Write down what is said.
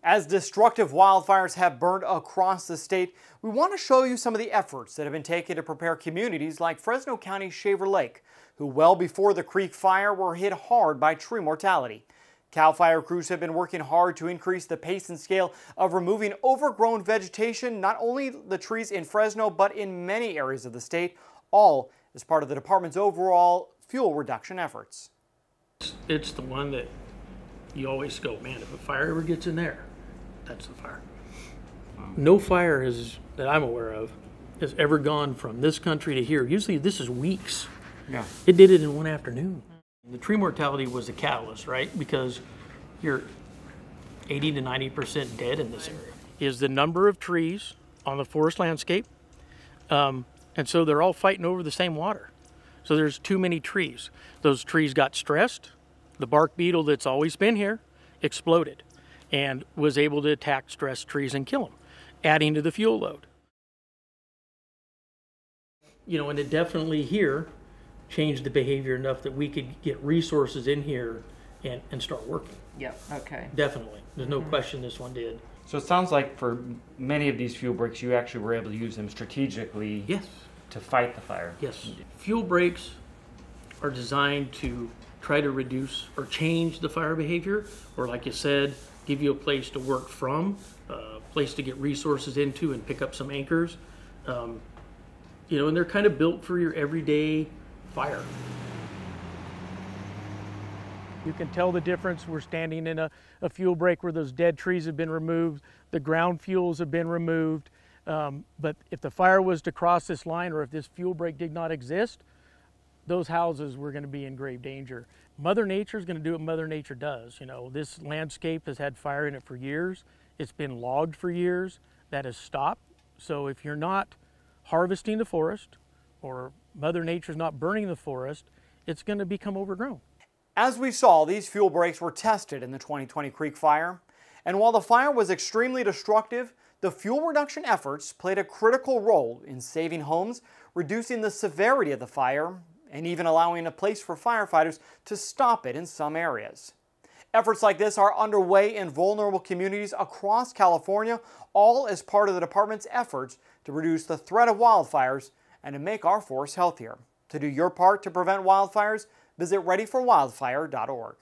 As destructive wildfires have burned across the state, we want to show you some of the efforts that have been taken to prepare communities like Fresno County's Shaver Lake, who well before the Creek Fire were hit hard by tree mortality. CAL FIRE crews have been working hard to increase the pace and scale of removing overgrown vegetation, not only the trees in Fresno, but in many areas of the state, all as part of the department's overall fuel reduction efforts. It's the one that you always go, man, if a fire ever gets in there, that's the fire. No fire that I'm aware of has ever gone from this country to here. Usually this is weeks. Yeah. It did it in one afternoon. The tree mortality was the catalyst, right? Because you're 80 to 90% dead in this area. Is the number of trees on the forest landscape. And so they're all fighting over the same water. So there's too many trees. Those trees got stressed. The bark beetle that's always been here exploded and was able to attack stressed trees and kill them, adding to the fuel load. You know, and it definitely here changed the behavior enough that we could get resources in here and start working. Yep, okay. Definitely. There's no question this one did. So it sounds like for many of these fuel breaks, you actually were able to use them strategically. Yes. To fight the fire. Yes. Fuel breaks are designed to try to reduce or change the fire behavior, or like you said, give you a place to work from, a place to get resources into and pick up some anchors. You know, and they're kind of built for your everyday fire. You can tell the difference. We're standing in a fuel break where those dead trees have been removed, the ground fuels have been removed. But if the fire was to cross this line, or if this fuel break did not exist, those houses were going to be in grave danger. Mother Nature is going to do what Mother Nature does. You know, this landscape has had fire in it for years. It's been logged for years. That has stopped. So if you're not harvesting the forest, or Mother Nature's not burning the forest, it's going to become overgrown. As we saw, these fuel breaks were tested in the 2020 Creek Fire. And while the fire was extremely destructive, the fuel reduction efforts played a critical role in saving homes, reducing the severity of the fire, and even allowing a place for firefighters to stop it in some areas. Efforts like this are underway in vulnerable communities across California, all as part of the department's efforts to reduce the threat of wildfires and to make our forests healthier. To do your part to prevent wildfires, visit readyforwildfire.org.